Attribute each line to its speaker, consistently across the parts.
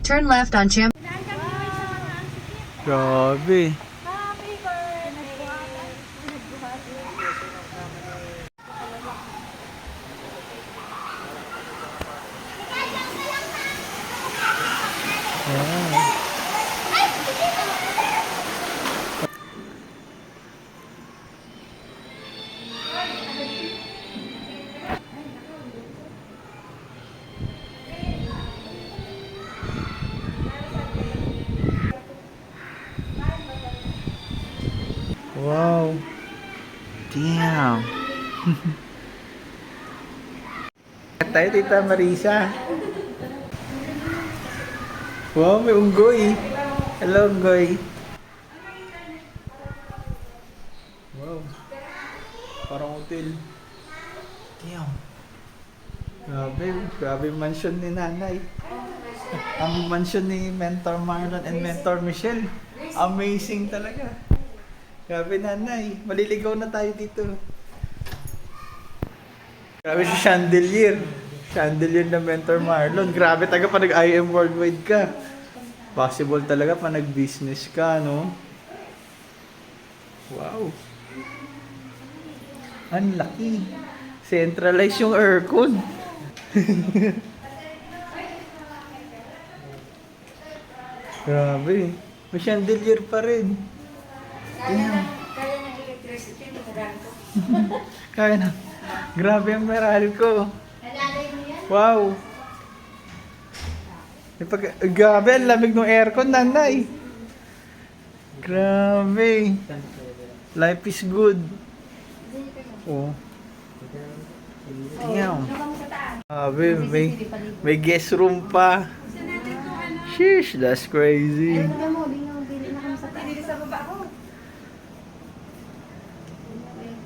Speaker 1: Turn left on Champ.
Speaker 2: Grabe. Wow. Damn. Tayo, Tita Marisa. Wow, may unggoy. Hello, unggoy. Wow. Parang hotel. Damn. Grabe mansion ni nanay. Ang mansion ni Mentor Marlon and Mentor Michelle. Amazing talaga. Grabe nanay, maliligaw na tayo dito. Grabe si chandelier. Chandelier na Mentor Marlon. Grabe taga pa nag-IM worldwide ka. Possible talaga pa nag-business ka, no? Wow. Ang laki. Centralize yung aircon. Grabe. May chandelier pa rin. Damn.
Speaker 3: Kaya ng electricity, Meralco.
Speaker 2: Kaya na. Grabe ang Meralco.
Speaker 3: Nalalay mo yan?
Speaker 2: Wow. Grabe, ang lamig ng aircon, nanay. Grabe. Life is good. Oh. Damn. Grabe, may guest room pa. Sheesh, that's crazy.
Speaker 3: Bili na kami sa taas. Bili sa baba ko.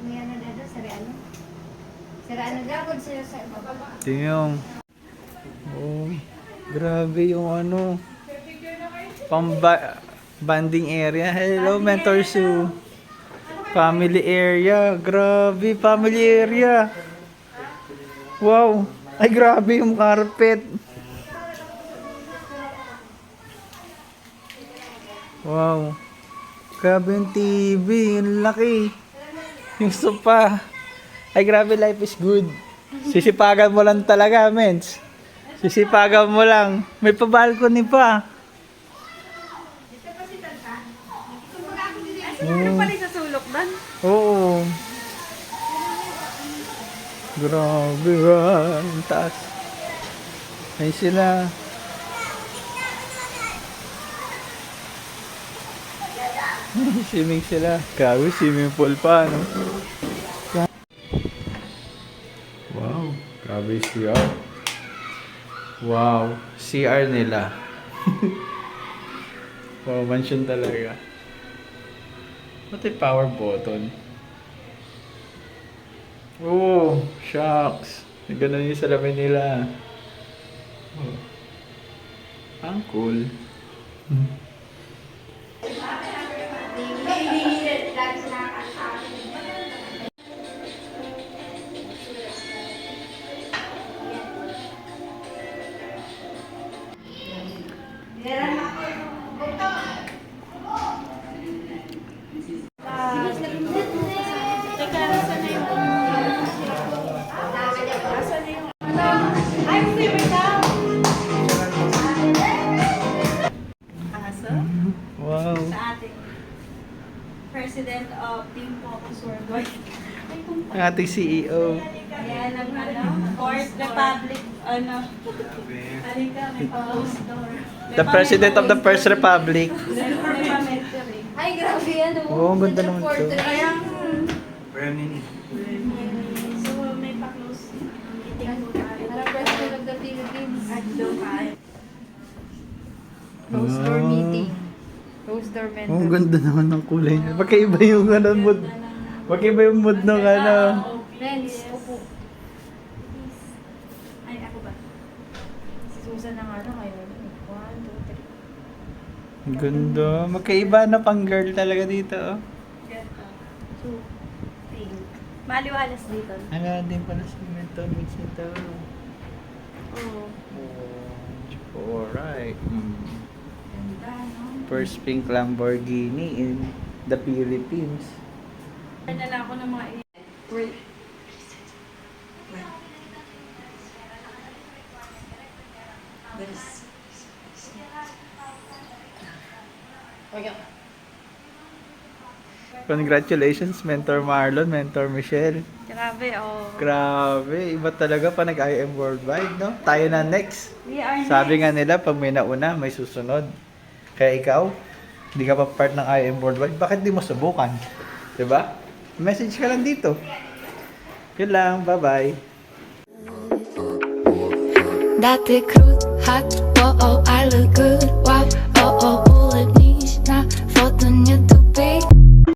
Speaker 3: May ano na doon, Sariano. Sariano gagod sila sa baba.
Speaker 2: Damn. Oh, grabe yung ano. Banding area. Hello, Mentor Sue. Family area. Grabe, family area. Wow. Ay, grabe yung carpet. Wow. Grabe yung TV. Ang laki. Yung sofa. Ay, grabe, life is good. Sisipagan mo lang talaga, mens. Sisipagan mo lang. May pa-balcony pa.
Speaker 3: Ano pala sa sulok doon?
Speaker 2: Oo. Grabe, ang taas. Ay sila. Swimming sila. Grabe, swimming pool pa, no? Wow, grabe CR. Wow, CR nila. Wow, mansion talaga. What a power button. Oh, shucks. Ganun yung salamin nila. Oh. Ang cool. Wow.
Speaker 3: Sa ating President of Team Focus Worldwide.
Speaker 2: Ang ating CEO.
Speaker 3: Ayan ang Fourth Republic, Halika, may closed door.
Speaker 2: The President of the First Republic.
Speaker 3: Ay, grabe yan.
Speaker 2: Oo, ang ganda naman ito.
Speaker 3: Kaya,
Speaker 4: So, may pa-close meeting po tayo.
Speaker 3: para President of the Philippines.
Speaker 2: Closed door meeting.
Speaker 3: Closed door
Speaker 2: Oh, ang ganda naman ng kulay niya. Magkaiba yung ano, mood. Magkaiba yung mood ng ano.
Speaker 3: Friends, upo.
Speaker 4: Ay, ako ba?
Speaker 3: Si Susan na nga na ngayon. 1, 2, 3.
Speaker 2: Ang ganda. Magkaiba na pang girl talaga dito. Oh.
Speaker 4: Ganda. 2, 3. Maliwalas dito.
Speaker 2: Ang din pala si Mentor Mix ito.
Speaker 4: Oo.
Speaker 2: Oh. Alright.
Speaker 4: Ganda, no?
Speaker 2: First pink Lamborghini in the Philippines.
Speaker 4: Kaya na ako ng mga Wait.
Speaker 2: Congratulations, Mentor Marlon, Mentor Michelle.
Speaker 4: Grabe, oh.
Speaker 2: Grabe, iba talaga pa nag-IM Worldwide, no? Tayo na next.
Speaker 4: We are
Speaker 2: Sabi nga nila, pag may nauna, may susunod. Kaya ikaw, hindi ka pa part ng IM Worldwide, bakit di mo subukan? Diba? Message ka lang dito. Yun lang, bye-bye.
Speaker 1: Dati crude, hot, oh, I look good.